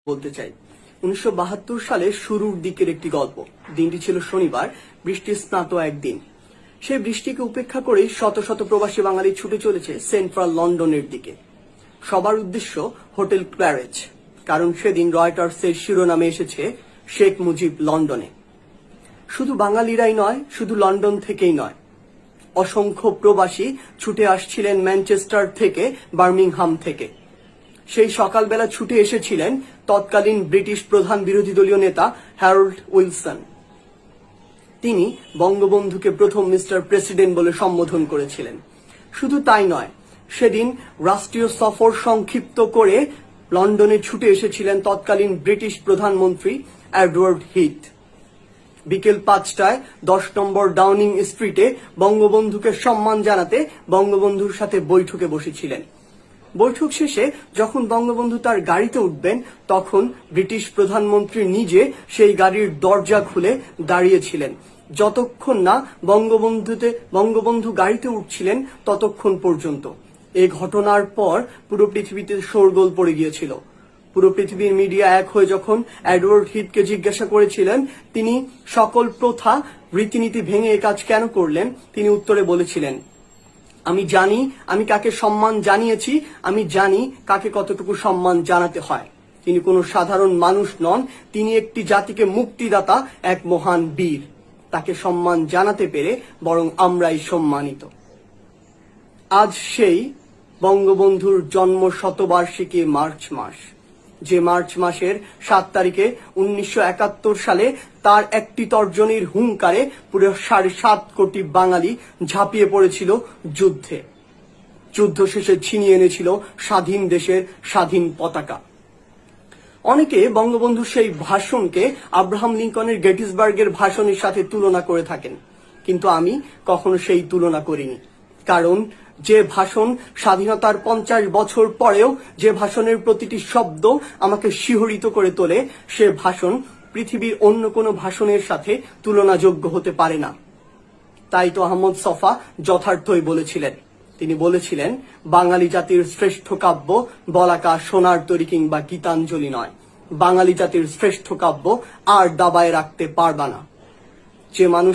বলতে চাই 1972 সালে শুরুর দিকের একটি গল্প। দিনটি ছিল শনিবার, বৃষ্টি স্নাত একদিন। সেই বৃষ্টিকে উপেক্ষা করেই শত শত প্রবাসী বাঙালি ছুটে চলেছে সেন্ট্রাল লন্ডনের দিকে। সবার উদ্দেশ্য হোটেল ক্ল্যারেজ, কারণ সেদিন রয়টার্সের শিরোনামে এসেছে শেখ মুজিব লন্ডনে। শুধু বাঙালিরাই নয়, শুধু লন্ডন থেকেই নয়, অসংখ্য প্রবাসী ছুটে আসছিলেন ম্যানচেস্টার থেকে, বার্মিংহাম থেকে। সেই সকালবেলা ছুটে এসেছিলেন তৎকালীন ব্রিটিশ প্রধান বিরোধী দলীয় নেতা হ্যারল্ড উইলসন। তিনি বঙ্গবন্ধুকে প্রথম মিস্টার প্রেসিডেন্ট বলে সম্বোধন করেছিলেন। শুধু তাই নয়, সেদিন রাষ্ট্রীয় সফর সংক্ষিপ্ত করে লন্ডনে ছুটে এসেছিলেন তৎকালীন ব্রিটিশ প্রধানমন্ত্রী এডওয়ার্ড হিথ। বিকেল 5টায় 10 নম্বর ডাউনিং স্ট্রিটে বঙ্গবন্ধুকে সম্মান জানাতে বঙ্গবন্ধুর সাথে বৈঠকে বসেছিলেন। বৈঠক শেষে যখন বঙ্গবন্ধু তার গাড়িতে উঠবেন, তখন ব্রিটিশ প্রধানমন্ত্রী নিজে সেই গাড়ির দরজা খুলে দাঁড়িয়েছিলেন। যতক্ষণ না বঙ্গবন্ধু গাড়িতে উঠছিলেন ততক্ষণ পর্যন্ত। এই ঘটনার পর পুরো পৃথিবীতে শোরগোল পড়ে গিয়েছিল। পুরো পৃথিবীর মিডিয়া এক হয়ে যখন এডওয়ার্ড হিথকে জিজ্ঞাসা করেছিলেন তিনি সকল প্রথা রীতিনীতি ভেঙে এ কাজ কেন করলেন, তিনি উত্তরে বলেছিলেন, আমি জানি আমি কাকে সম্মান জানিয়েছি, আমি জানি কাকে কতটুকু সম্মান জানাতে হয়। তিনি কোনো সাধারণ মানুষ নন, তিনি একটি জাতিকে মুক্তিদাতা, এক মহান বীর। তাকে সম্মান জানাতে পেরে বরং আমরাই সম্মানিত। আজ সেই বঙ্গবন্ধুর জন্ম শতবার্ষিকী মার্চ মাস, যে মার্চ মাসের 7 তারিখে 1971 সালে তার একটি তর্জনীর হুঙ্কারে পুরো 7.5 কোটি বাঙালি ঝাঁপিয়ে পড়েছিল যুদ্ধে। যুদ্ধ শেষে ছিনিয়ে এনেছিল স্বাধীন দেশের স্বাধীন পতাকা। অনেকে বঙ্গবন্ধুর সেই ভাষণকে আব্রাহাম লিঙ্কনের গেটিসবার্গের ভাষণের সাথে তুলনা করে থাকেন, কিন্তু আমি কখনো সেই তুলনা করিনি। কারণ যে ভাষণ স্বাধীনতার 50 বছর পরেও যে ভাষণের প্রতিটি শব্দ আমাকে শিহরিত করে তোলে, সে ভাষণ পৃথিবীর অন্য কোনো ভাষণের সাথে তুলনাযোগ্য হতে পারে না। তাই তো আহমদ ছফা যথার্থই বলেছিলেন। তিনি বলেছিলেন, বাঙালি জাতির শ্রেষ্ঠ কাব্য বলাকা সোনার তরী কিংবা গীতাঞ্জলি নয়, বাঙালি জাতির শ্রেষ্ঠ কাব্য আর দাবায় রাখতে পারবা না। যে মানুষ